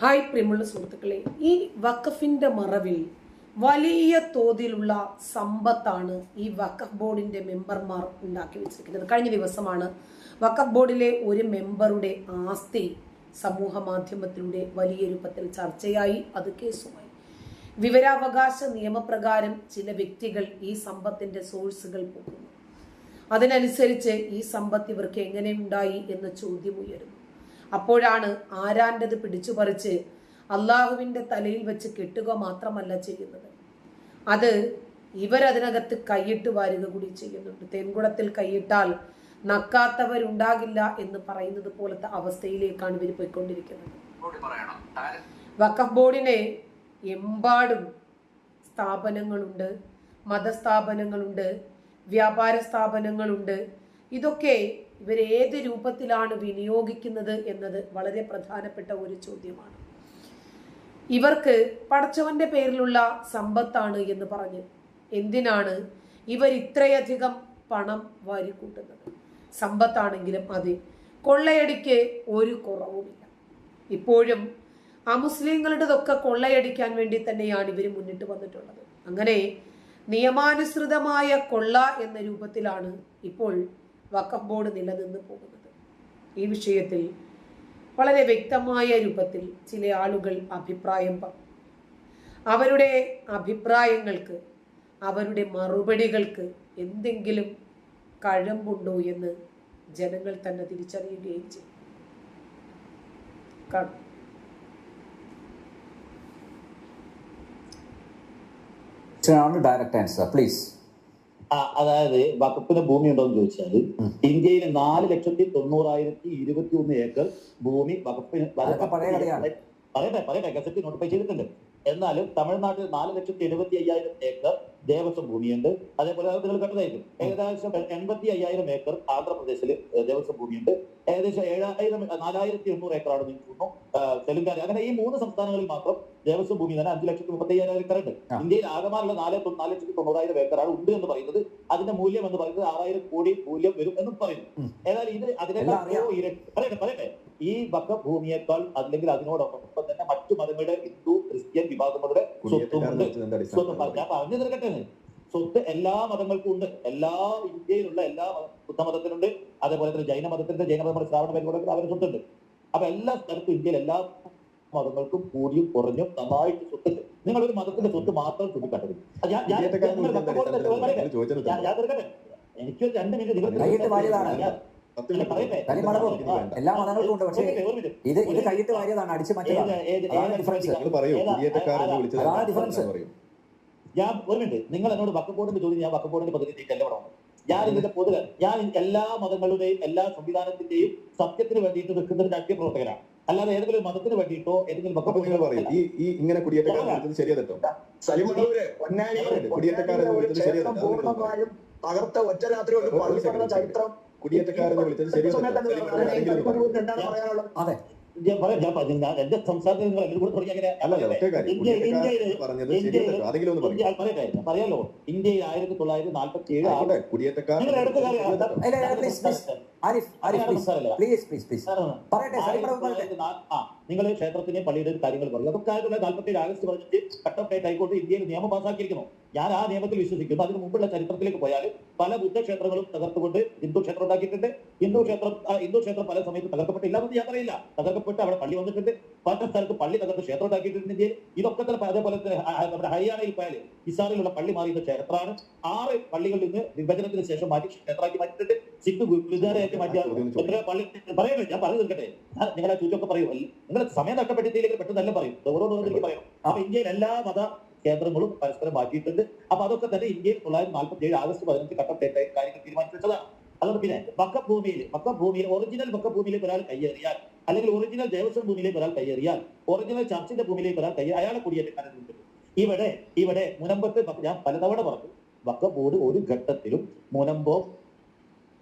Hi പ്രിയമുള്ള സുഹൃത്തുക്കളെ, ഈ വഖഫിന്റെ മറവിൽ വലിയ തോതിലുള്ള സമ്പത്താണ് ഈ വഖഫ് ബോർഡിന്റെ മെമ്പർമാർ ഉണ്ടാക്കി വെച്ചിരിക്കുന്നത്. കഴിഞ്ഞ ദിവസമാണ് വഖഫ് ബോർഡിലെ ഒരു മെമ്പറുടെ ആസ്തി സമൂഹ മാധ്യമത്തിലൂടെ വലിയ രൂപത്തിൽ ചർച്ചയായി, അത് കേസുമായി. വിവരാവകാശ നിയമപ്രകാരം ചില വ്യക്തികൾ ഈ സമ്പത്തിന്റെ സോഴ്സുകൾ പോകുന്നു. അതിനനുസരിച്ച് ഈ സമ്പത്ത് ഇവർക്ക് എങ്ങനെ ഉണ്ടായി എന്ന ചോദ്യം ഉയരുന്നു. അപ്പോഴാണ് ആരാൻ്റെത് പിടിച്ചു പറിച്ച് അള്ളാഹുവിൻ്റെ തലയിൽ വെച്ച് കെട്ടുക മാത്രമല്ല ചെയ്യുന്നത്, അത് ഇവരതിനകത്ത് കൈയിട്ട് വാരുക കൂടി ചെയ്യുന്നുണ്ട്. തേൻകുടത്തിൽ കൈയിട്ടാൽ നക്കാത്തവരുണ്ടാകില്ല എന്ന് പറയുന്നത് പോലത്തെ അവസ്ഥയിലേക്കാണ് ഇവർ പോയിക്കൊണ്ടിരിക്കുന്നത്. വഖഫ് ബോർഡിനെ എമ്പാടും സ്ഥാപനങ്ങളുണ്ട്, മതസ്ഥാപനങ്ങളുണ്ട്, വ്യാപാര സ്ഥാപനങ്ങളുണ്ട്. ഇതൊക്കെ ഇവർ ഏത് രൂപത്തിലാണ് വിനിയോഗിക്കുന്നത് എന്നത് വളരെ പ്രധാനപ്പെട്ട ഒരു ചോദ്യമാണ്. ഇവർക്ക് പടച്ചവന്റെ പേരിലുള്ള സമ്പത്താണ് എന്ന് പറഞ്ഞ് എന്തിനാണ് ഇവർ ഇത്രയധികം പണം വാരിക്കൂട്ടുന്നത്? സമ്പത്താണെങ്കിലും അത് കൊള്ളയടിക്ക് ഒരു കുറവുമില്ല. ഇപ്പോഴും ആ മുസ്ലിങ്ങളുടേതൊക്കെ കൊള്ളയടിക്കാൻ വേണ്ടി തന്നെയാണ് ഇവർ മുന്നിട്ട് വന്നിട്ടുള്ളത്. അങ്ങനെ നിയമാനുസൃതമായ കൊള്ള എന്ന രൂപത്തിലാണ് ഇപ്പോൾ വഖഫ് ബോർഡ് നിലനിന്ന് പോകുന്നത്. ഈ വിഷയത്തിൽ വളരെ വ്യക്തമായ രൂപത്തിൽ ചില ആളുകൾ അഭിപ്രായം പറഞ്ഞു. അവരുടെ അഭിപ്രായങ്ങൾക്ക്, അവരുടെ മറുപടികൾക്ക് എന്തെങ്കിലും കഴമ്പുണ്ടോ എന്ന് ജനങ്ങൾ തന്നെ തിരിച്ചറിയുകയും ചെയ്യും. Direct answer please. അതായത് വഖഫിന് ഭൂമി ഉണ്ടോ എന്ന് ചോദിച്ചാൽ ഇന്ത്യയിൽ 4,90,021 ഏക്കർ ഭൂമി വഖഫിന് പറയട്ടെ ഗസറ്റിൽ നോട്ടിഫൈ ചെയ്തിട്ടുണ്ട്. എന്നാലും തമിഴ്നാട്ടിൽ 4,70,50,000 ഏക്കർ ദേവസ്വം ഭൂമിയുണ്ട്. അതേപോലെ നിങ്ങൾ കണ്ടതായിരിക്കും ഏകദേശം 85,000 ഏക്കർ ആന്ധ്രാപ്രദേശിൽ ദേവസ്വം ഭൂമിയുണ്ട്. ഏകദേശം 4,800 ഏക്കറാണ് തോന്നുന്നു തെലുങ്കാന. അങ്ങനെ ഈ 3 സംസ്ഥാനങ്ങളിൽ മാത്രം ദേവസ്വം ഭൂമി തന്നെ 5,35,000 ഏക്കർ ഉണ്ട്. ഇന്ത്യയിൽ ആകമാനുള്ള 4,90,000 ഏക്കറാണ് ഉണ്ട് എന്ന് പറയുന്നത്. അതിന്റെ മൂല്യം എന്ന് പറയുന്നത് 6,000 കോടി മൂല്യം വരും എന്നും പറയുന്നു. ഏതായാലും ഇത് അതിനേക്കാൾ പറയട്ടെ ഈ വഖഫ് ഭൂമിയേക്കാൾ അല്ലെങ്കിൽ അതിനോടൊപ്പം തന്നെ മറ്റു മതങ്ങളുടെ ഹിന്ദു ക്രിസ്ത്യൻ വിഭാഗങ്ങളുടെ സ്വത്തുമുണ്ട്. ഞാൻ പറഞ്ഞു തീർക്കട്ടെ, സ്വത്ത് എല്ലാ മതങ്ങൾക്കും ഉണ്ട്. ഇന്ത്യയിലുള്ള എല്ലാ ബുദ്ധമതത്തിനുണ്ട്, അതേപോലെ തന്നെ ജൈനമതം ശ്രാവണ മേഖലകളൊക്കെ അവരുടെ സ്വത്തുണ്ട്. അപ്പൊ എല്ലാ സ്ഥലത്തും ഇന്ത്യയിൽ എല്ലാ മതങ്ങൾക്കും കൂടിയും കുറഞ്ഞും നന്നായിട്ട് സ്വത്തുണ്ട്. നിങ്ങൾ ഒരു മതത്തിന്റെ സ്വത്ത് മാത്രം ചൂണ്ടിക്കാട്ടരുത്. ഞാൻ തീർക്കട്ടെ, എനിക്കൊരു 2 മിനിറ്റ് എല്ലാ മതങ്ങൾക്കും ഉണ്ട്, പക്ഷേ ഇത് കൈയിട്ട് വാരിയതാണ്, അടിച്ചു മാറ്റിയതാണ്. ഞാൻ ഒരു മിനിറ്റ്, നിങ്ങൾ എന്നോട് വഖഫ് ബോർഡിന്റെ ചോദ്യം, ഞാൻ വഖഫ് ബോർഡിന്റെ പ്രതിനിധിക്കല്ല ഇവിടെ വന്നത്. ഞാൻ എല്ലാ മതങ്ങളുടെയും എല്ലാ സംവിധാനത്തിന്റെയും സത്യത്തിന് വേണ്ടിയിട്ട് നിൽക്കുന്ന ഒരു രാഷ്ട്രീയ പ്രവർത്തകരാണ്. അല്ലാതെ ഏതെങ്കിലും മതത്തിന് വേണ്ടിയിട്ടോ ഏതെങ്കിലും ഇങ്ങനെ കുടിയേറ്റക്കാരെ ശരിയാ തെറ്റോ? പൂർണ്ണമായും തകർത്ത ഒറ്റ രാത്രി ചരിത്രം കുടിയേറ്റക്കാരെന്ന് വിളിച്ചത് ശരിയാ? അതെ, എന്റെ സംസാരത്തിൽ നിങ്ങൾ എല്ലാവരും കൂടെ പറയാലോ. ഇന്ത്യയിൽ 1947 കുടിയേറ്റക്കാർ നിങ്ങൾ ക്ഷേത്രത്തിന്റെയും പള്ളിയുടെയും കാര്യങ്ങൾ പറയും. അതൊക്കെ 1947 ആഗസ്റ്റ് 15 ചട്ടം ഹൈക്കോടതി ഇന്ത്യയിൽ നിയമം പാസാക്കിയിരിക്കുന്നു. ഞാൻ ആ നിയമത്തിൽ വിശ്വസിക്കുന്നു. അതിന് മുമ്പുള്ള ചരിത്രത്തിലേക്ക് പോയാൽ പല ബുദ്ധക്ഷേത്രങ്ങളും തകർത്തുകൊണ്ട് ഹിന്ദു ക്ഷേത്രം ഉണ്ടാക്കിയിട്ടുണ്ട്. ഹിന്ദു ക്ഷേത്രം പല സമയത്ത് തകർക്കപ്പെട്ടില്ല എന്ന് ഞാൻ പറയില്ല. തകർക്കപ്പെട്ട് അവിടെ പള്ളി വന്നിട്ടുണ്ട്. പല സ്ഥലത്ത് പള്ളി തകർത്ത് ക്ഷേത്രം ഉണ്ടാക്കിയിട്ടുണ്ട് ഇന്ത്യയിൽ. ഇതൊക്കെ തന്നെ അതേപോലെ തന്നെ നമ്മുടെ ഹരിയാനയിൽ പോയാൽ ഹിസാറിലുള്ള പള്ളി മാറിയുന്ന ക്ഷേത്രമാണ്. 6 പള്ളികളിൽ നിന്ന് വിഭജനത്തിന് ശേഷം മാറ്റി ക്ഷേത്രമാക്കി മാറ്റിയിട്ടുണ്ട്. സിഖ് ഗുരുദ്വാരയാക്കി മാറ്റിയ പള്ളി പറയട്ടെ, ഞാൻ പറഞ്ഞു തീർക്കട്ടെ. നിങ്ങളെ ചോദ്യമൊക്കെ പറയൂ. നിങ്ങൾ സമയം നഷ്ടപ്പെടുത്തിയില്ലെങ്കിൽ പെട്ടെന്നല്ല പറയും, ഓരോന്നും പറയും. അപ്പൊ ഇന്ത്യയിൽ എല്ലാ മത കേന്ദ്രങ്ങളും പരസ്പരം മാറ്റിയിട്ടുണ്ട്. അപ്പൊ അതൊക്കെ തന്നെ ഇന്ത്യയിൽ 1947 ആഗസ്റ്റ് 15 ചട്ടം കാര്യങ്ങൾ തീരുമാനിച്ചതാണ്. അതുകൊണ്ട് പിന്നെ വഖഫ് ഭൂമിയിൽ ഒറിജിനൽ വഖഫ് ഭൂമിയിലേക്ക് ഒരാൾ കയ്യേറിയാൽ, അല്ലെങ്കിൽ ഒറിജിനൽ ദേവസ്വം ഭൂമിയിലേക്ക് ഒരാൾ കയ്യേറിയാൽ, ഒറിജിനൽ ചർച്ചിന്റെ ഭൂമിയിലേക്ക് ഒരാൾ അയാളെ കുടിയേറ്റക്കാരുണ്ട്. ഇവിടെ മുനമ്പത്ത് ഞാൻ പലതവണ പറഞ്ഞു, വഖഫ് ബോർഡ് ഒരു ഘട്ടത്തിലും മുനമ്പോ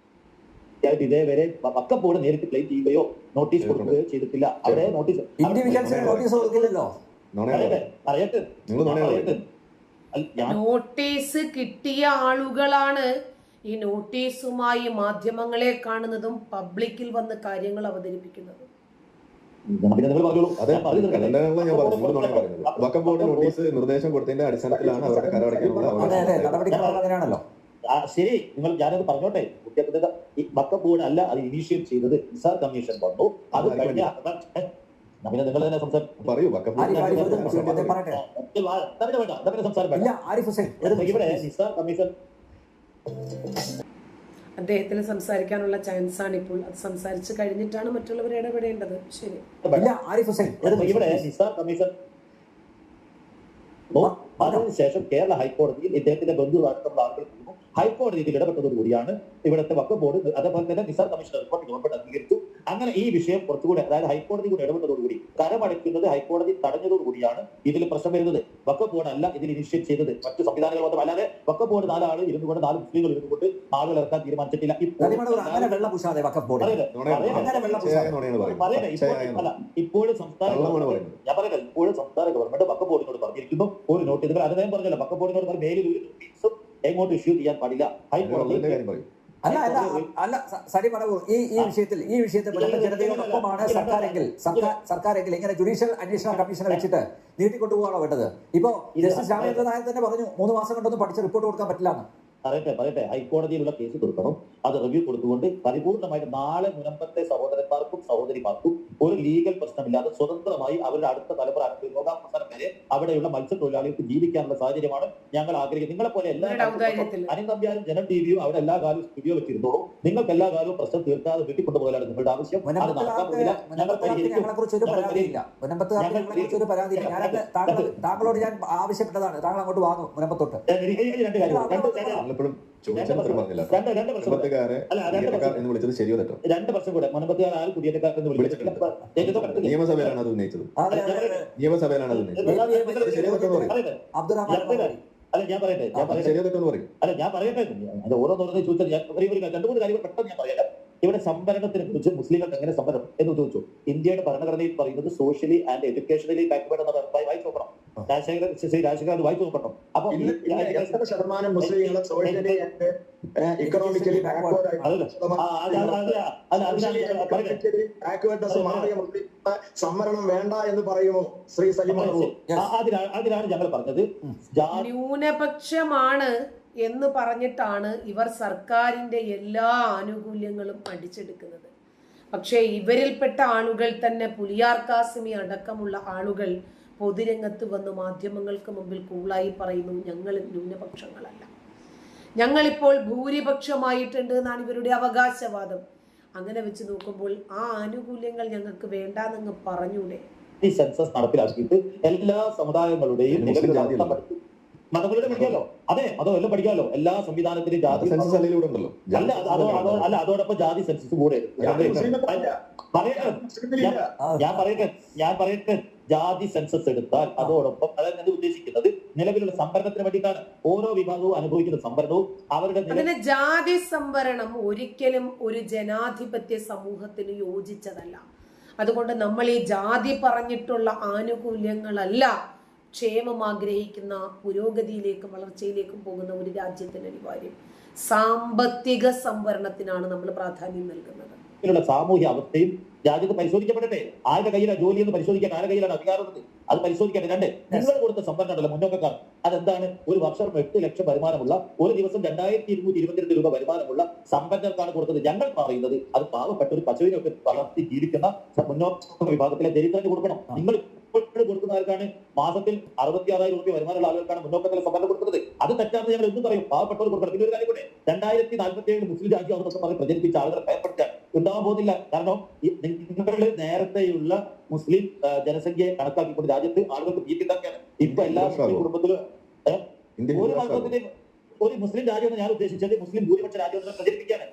ഇതേവരെ വഖഫ് ബോർഡ് നേരിട്ട് ക്ലെയിം ചെയ്യുകയോ നോട്ടീസ് കൊടുക്കുകയോ ചെയ്തിട്ടില്ല. അവിടെ നോട്ടീസ് കിട്ടിയ ആളുകളാണ് ഈ നോട്ടീസുമായി മാധ്യമങ്ങളെ കാണുന്നതും പബ്ലിക്കിൽ വന്ന് കാര്യങ്ങൾ അവതരിപ്പിക്കുന്നതും. പിന്നെ നിങ്ങൾ പറഞ്ഞോളൂ. അതെ, ഞാൻ പറഞ്ഞു തീർക്കട്ടെ. കലണ്ടറാണല്ലോ ഞാൻ പറഞ്ഞു. നിങ്ങൾ നുണയാ പറയുന്നത്. വഖഫ് ബോർഡ് നോട്ടീസ് നിർദ്ദേശം കൊടുത്തതിന്റെ അടിസ്ഥാനത്തിലാണ് അവരുടെ കരമടയ്ക്കാനുള്ള അതെ അതെ അവകാശം. നടപടിക്രമം അങ്ങനെയാണല്ലോ. ശരി, ഞാനത് പറഞ്ഞോട്ടെ. കുറ്റകൃത്യത ഈ വഖഫ് ബോർഡ് അല്ല അത് ഇനീഷ്യേറ്റ് ചെയ്തത്. നിസാർ കമ്മീഷൻ വന്നു. അത് കഴിഞ്ഞ പിന്നെ നിങ്ങൾ തന്നെ സംസാരിക്കും. പറയൂ, വഖഫ് ആരിഫ് ബോർഡ് പറയട്ടെ. സംസാരം ഇല്ല ആരിഫ് ഹുസൈൻ ഇവിടെ നിസാർ കമ്മീഷൻ അദ്ദേഹത്തിന് സംസാരിക്കാനുള്ള ചാൻസ് ആണ് ഇപ്പോൾ. അത് സംസാരിച്ച് കഴിഞ്ഞിട്ടാണ് മറ്റുള്ളവർ ഇടപെടേണ്ടത്. ശരി, ഇല്ല ആരിഫ് ഹുസൈൻ ഇവിടെ നിസാർ കമ്മീഷൻ അതിനുശേഷം കേരള ഹൈക്കോടതിയിൽ ഇദ്ദേഹത്തിന്റെ ബന്ധു അടക്കമുള്ള ആളുകൾ ഹൈക്കോടതി ഇതിൽ ഇടപെട്ടതോടുകൂടിയാണ് ഇവിടുത്തെ വഖഫ് ബോർഡ് അതേപോലെ തന്നെ നിസാർ കമ്മീഷൻ റിപ്പോർട്ട് ഗവൺമെന്റ് അംഗീകരിച്ചു. അങ്ങനെ ഈ വിഷയം കുറച്ചുകൂടി അതായത് ഹൈക്കോടതി കൂടെ ഇടപെട്ടതോടുകൂടി കരമടയ്ക്കുന്നത് ഹൈക്കോടതി തടഞ്ഞതോടുകൂടിയാണ് ഇതിൽ പ്രശ്നം വരുന്നത്. വഖഫ് ബോർഡ് അല്ല ഇതിൽ ഇനിഷ്യേറ്റ് ചെയ്തത്, മറ്റു സംവിധാനങ്ങൾ മാത്രം. അല്ലാതെ വഖഫ് ബോർഡ് 4 ആൾ ഇരുന്നുകൊണ്ട് 4 മുസ്ലിങ്ങൾ ഇരുന്നുകൊണ്ട് ആളുകൾ ഇറക്കാൻ തീരുമാനിച്ചിട്ടില്ല. അങ്ങനെ വെള്ളം പൂശാതെ വഖഫ് ബോർഡ് ഇപ്പോഴും സംസ്ഥാന ഞാൻ പറയുന്നത് ഇപ്പോഴും സംസ്ഥാന ഗവൺമെന്റ് വഖഫ് ബോർഡിനോട് പറഞ്ഞിരിക്കുന്നു ഒരു നോട്ടീസ്. നിങ്ങൾ അതിനെ പറഞ്ഞല്ലോ വഖഫ് ബോർഡിനോട് പറഞ്ഞ മേലിൽ ഒരു നോട്ടീസും എങ്ങോട്ട് ഇഷ്യൂ ചെയ്യാൻ പാടില്ല. ഹൈക്കോടതി അല്ല അല്ല അല്ല സരി പറവൂ ഈ വിഷയത്തിൽ പിള്ളേരുടെ ജനതയോടൊപ്പമാണ് സർക്കാരെങ്കിൽ ഇങ്ങനെ ജുഡീഷ്യൽ അന്വേഷണ കമ്മീഷനെ വെച്ചിട്ട് നീട്ടിക്കൊണ്ടുപോകാണോ വേണ്ടത്? ഇപ്പോ ജസ്റ്റിസ് രാമചന്ദ്രൻ നായർ തന്നെ പറഞ്ഞു 3 മാസം കൊണ്ടൊന്നും പഠിച്ച് റിപ്പോർട്ട് കൊടുക്കാൻ പറ്റില്ല. പറയട്ടെ ഹൈക്കോടതിയിലുള്ള കേസ് തീർക്കണം. അത് റിവ്യൂ കൊടുത്തുകൊണ്ട് പരിപൂർണമായിട്ട് നാളെ മുനമ്പത്തെ സഹോദരന്മാർക്കും സഹോദരിമാർക്കും ഒരു ലീഗൽ പ്രശ്നമില്ലാതെ സ്വതന്ത്രമായി അവരുടെ അടുത്ത തലമുറ ലോകാം അവസാനം വരെ അവിടെയുള്ള മത്സ്യത്തൊഴിലാളികൾക്ക് ജീവിക്കാനുള്ള സാഹചര്യമാണ് ഞങ്ങൾ ആഗ്രഹിക്കുന്നത്. നിങ്ങളെ പോലെ എല്ലാ അനിന്തമ്പ്യാരും ജനം ടിവിയും അവിടെ എല്ലാ കാലവും സ്റ്റുഡിയോ വെച്ചിരുന്നോളൂ. നിങ്ങൾക്ക് എല്ലാ കാലവും പ്രശ്നം തീർക്കാതെ വീട്ടിക്കൊണ്ടുപോകലാണ് നിങ്ങളുടെ ആവശ്യം. അത് നടക്കാൻ പോകില്ല. താങ്കളോട് ഞാൻ ആവശ്യപ്പെട്ടതാണ്, താങ്കൾ അങ്ങോട്ട് വാങ്ങും മുനമ്പത്തോട്ട്. എന്ന് വിളിച്ചത് ശരിയോ തെറ്റോ? 2 വർഷം കൂടെ മുനമ്പത്തുകാർ ആരും കുടിയേറ്റക്കാരെന്ന് വിളിച്ചിട്ടില്ല. നിയമസഭയിലാണ് അത് ഉന്നയിച്ചത്. നിയമസഭയിലാണ് അത് ഉന്നയിച്ചത്. ശരിയോ തെറ്റോ പറയും. അല്ല ഞാൻ പറയട്ടെ ശരിയോ തെറ്റോ പറയും. ഞാൻ പറയട്ടെ അത് ഓരോന്നോരോന്ന് ചോദിച്ചാൽ 2-3 കാര്യങ്ങൾ പെട്ടെന്ന് ഞാൻ പറയാം. ഇവിടെ സംവരണത്തിനെ കുറിച്ച് മുസ്ലിങ്ങൾക്ക് എങ്ങനെ സംവരണം എന്ന് ചോദിച്ചു. ഇന്ത്യയുടെ ഭരണഘടനയിൽ പറയുന്നത് സോഷ്യലി ആൻഡ് എഡ്യൂക്കേഷണലി ബാക്ക്വേർഡ് എന്ന വായിച്ചു നോക്കണം. രാജശേഖരൻ വായിച്ചു നോക്കണം. അപ്പൊ എത്ര ശതമാനം മുസ്ലിങ്ങൾ സോഷ്യലി ആൻഡ് ഇക്കണോമിക്കലി ബാക്ക്വേർഡ് സംവരണം വേണ്ട എന്ന് പറയുമോ ശ്രീ സലിം? അതിനാണ് ഞങ്ങൾ പറഞ്ഞത് ന്യൂനപക്ഷമാണ് എന്ന് പറഞ്ഞിട്ടാണ് ഇവർ സർക്കാരിന്റെ എല്ലാ ആനുകൂല്യങ്ങളും അടിച്ചെടുക്കുന്നത്. പക്ഷേ ഇവരിൽപ്പെട്ട ആളുകൾ തന്നെ പുലിയാർ കാസിമി അടക്കമുള്ള ആളുകൾ പൊതുരംഗത്ത് വന്ന് മാധ്യമങ്ങൾക്ക് മുമ്പിൽ കൂളായി പറയുന്നു ഞങ്ങൾ ന്യൂനപക്ഷങ്ങളല്ല, ഞങ്ങളിപ്പോൾ ഭൂരിപക്ഷമായിട്ടുണ്ട് എന്നാണ് ഇവരുടെ അവകാശവാദം. അങ്ങനെ വെച്ച് നോക്കുമ്പോൾ ആ ആനുകൂല്യങ്ങൾ ഞങ്ങൾക്ക് വേണ്ടാന്നങ്ങ് പറഞ്ഞൂടെ? ഈ സെൻസസ് നടപ്പിലാക്കിയിട്ട് എല്ലാ സമുദായങ്ങളുടെയും മതങ്ങളുടെ പഠിക്കാലോ. അതെ, മതമെല്ലാം പഠിക്കാലോ. എല്ലാ സംവിധാനത്തിലും ജാതി അല്ല അതോടൊപ്പം ജാതി സെൻസസ് കൂടെ. ഞാൻ പറയട്ടെ ജാതി സെൻസസ് എടുത്താൽ അതോടൊപ്പം അതായത് ഞാൻ ഉദ്ദേശിക്കുന്നത് നിലവിലുള്ള സംവരണത്തിന് വേണ്ടിയിട്ടാണ്. ഓരോ വിഭാഗവും അനുഭവിക്കുന്ന സംവരണവും അവരുടെ ജാതി സംവരണം ഒരിക്കലും ഒരു ജനാധിപത്യ സമൂഹത്തിന് യോജിച്ചതല്ല. അതുകൊണ്ട് നമ്മൾ ഈ ജാതി പറഞ്ഞിട്ടുള്ള ആനുകൂല്യങ്ങളല്ല ക്ഷേമം ആഗ്രഹിക്കുന്ന പുരോഗതിയിലേക്കും വളർച്ചയിലേക്കും പോകുന്ന ഒരു രാജ്യത്തിന് അനിവാര്യം. സാമ്പത്തിക സംവരണത്തിനാണ് നമ്മൾ പ്രാധാന്യം നൽകുന്നത്. സാമൂഹ്യ അവസ്ഥയും രാജ്യത്ത് പരിശോധിക്കപ്പെടട്ടെ. ആരുടെ കയ്യിലാണ് ജോലി എന്ന് പരിശോധിക്കാൻ, ആരുടെ കയ്യിലാണ് അധികാരം അത് പരിശോധിക്കട്ടെ. 2 നിങ്ങൾ കൊടുത്ത സംവരണം ഉണ്ടല്ലോ മുന്നോക്കക്കാർ, അതെന്താണ്? ഒരു വർഷം 8 ലക്ഷം വരുമാനമുള്ള, ഒരു ദിവസം 2222 രൂപ വരുമാനമുള്ള സമ്പന്നർക്കാണ് കൊടുത്തത്. ഞങ്ങൾ പറയുന്നത് അത് പാവപ്പെട്ട ഒരു പശുവിനൊക്കെ വളർത്തി ജീവിക്കുന്ന മുന്നോക്ക വിഭാഗത്തിലെ ദരിദ്രന് കൊടുക്കണം. നിങ്ങൾ കൊടുക്കുന്ന ആൾക്കാണ് മാസത്തിൽ 66,000 രൂപ വരുമാനമുള്ള ആളുകൾക്കാണ് മുന്നോക്കത്തിലെ സംവരണം കൊടുക്കുന്നത്. അത് തെറ്റാണെന്ന് ഞങ്ങൾ എന്തും പറയും. പാവപ്പെട്ടവർ കൊടുക്കണം. പിന്നെ ഒരു കാര്യം കൂടെ 2047 മുസ്ലിം രാജ്യമാണെന്നൊക്കെ പറഞ്ഞ് പ്രചരിപ്പിച്ച ആളുകളെ ഭയപ്പെടുത്താൻ ഉണ്ടാവാൻ പോകുന്നില്ല. കാരണം നിങ്ങളുടെ നേരത്തെയുള്ള മുസ്ലിം ജനസംഖ്യയെ കണക്കാക്കിക്കൊണ്ട് രാജ്യത്ത് ആളുകൾക്ക് ഭീതിണ്ടാക്കിയാണ്. ഇപ്പൊ എല്ലാ മുസ്ലിം കുടുംബത്തിലും ഒരു മതത്തിന്റെ ഒരു മുസ്ലിം രാജ്യം ഞാൻ ഉദ്ദേശിച്ചത് മുസ്ലിം ഭൂരിപക്ഷ രാജ്യം പ്രചരിപ്പിക്കാണ്.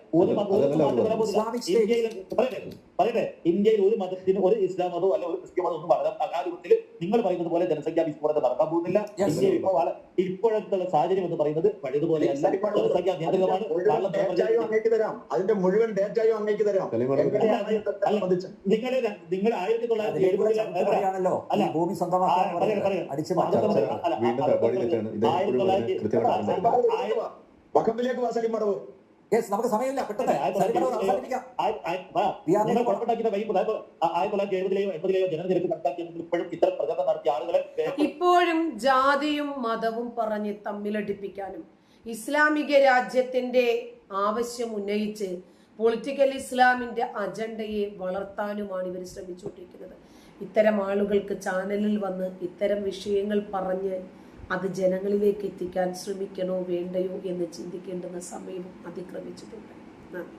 പറയട്ടെ ഇന്ത്യയിൽ ഒരു മതത്തിന് ഒരു ഇസ്ലാം മതമോ അല്ല ഒരു ക്രിസ്ത്യൻ മതം ഒന്നും വളരാൻ അകാലത്തിൽ നിങ്ങൾ പറയുന്നത് പോലെ ജനസംഖ്യാ വിസ്ഫോടനം നടക്കാൻ പോകുന്നില്ല. ഇന്ത്യയിൽ ഇപ്പോഴത്തെ സാഹചര്യം എന്ന് പറയുന്നത് പഴയതുപോലെയല്ല. ജനസംഖ്യാ നിയന്ത്രണമാണ്. അതിന്റെ മുഴുവൻ ഡേറ്റയും അങ്ങേക്ക് തരാം. നിങ്ങൾ 1900 വഖഫിലേക്ക് വാസലിം മടവ് യെസ്, നമുക്ക് സമയമില്ല, പെട്ടെന്ന് അവസാനിപ്പിക്കാം. നിങ്ങൾ കുഴപ്പമുണ്ടാക്കിയ വൈപ്പ് 1970-ലെയോ 80-ലെയോ ജനനിരക്ക് കണക്കാക്കിയെങ്കിൽ ഇപ്പോഴും ഇത്തരം പ്രചരണം നടത്തിയ ആളുകളെ ഇപ്പോഴും ജാതിയും മതവും പറഞ്ഞ് തമ്മിലടിപ്പിക്കാനും ഇസ്ലാമിക രാജ്യത്തിന്റെ ആവശ്യം ഉന്നയിച്ച് പൊളിറ്റിക്കൽ ഇസ്ലാമിന്റെ അജണ്ടയെ വളർത്താനുമാണ് ഇവർ ശ്രമിച്ചുകൊണ്ടിരിക്കുന്നത്. ഇത്തരം ആളുകൾക്ക് ചാനലിൽ വന്ന് ഇത്തരം വിഷയങ്ങൾ പറഞ്ഞ് അത് ജനങ്ങളിലേക്ക് എത്തിക്കാൻ ശ്രമിക്കണോ വേണ്ടയോ എന്ന് ചിന്തിക്കേണ്ടുന്ന സമയവും അതിക്രമിച്ചിട്ടുണ്ട്. നന്ദി.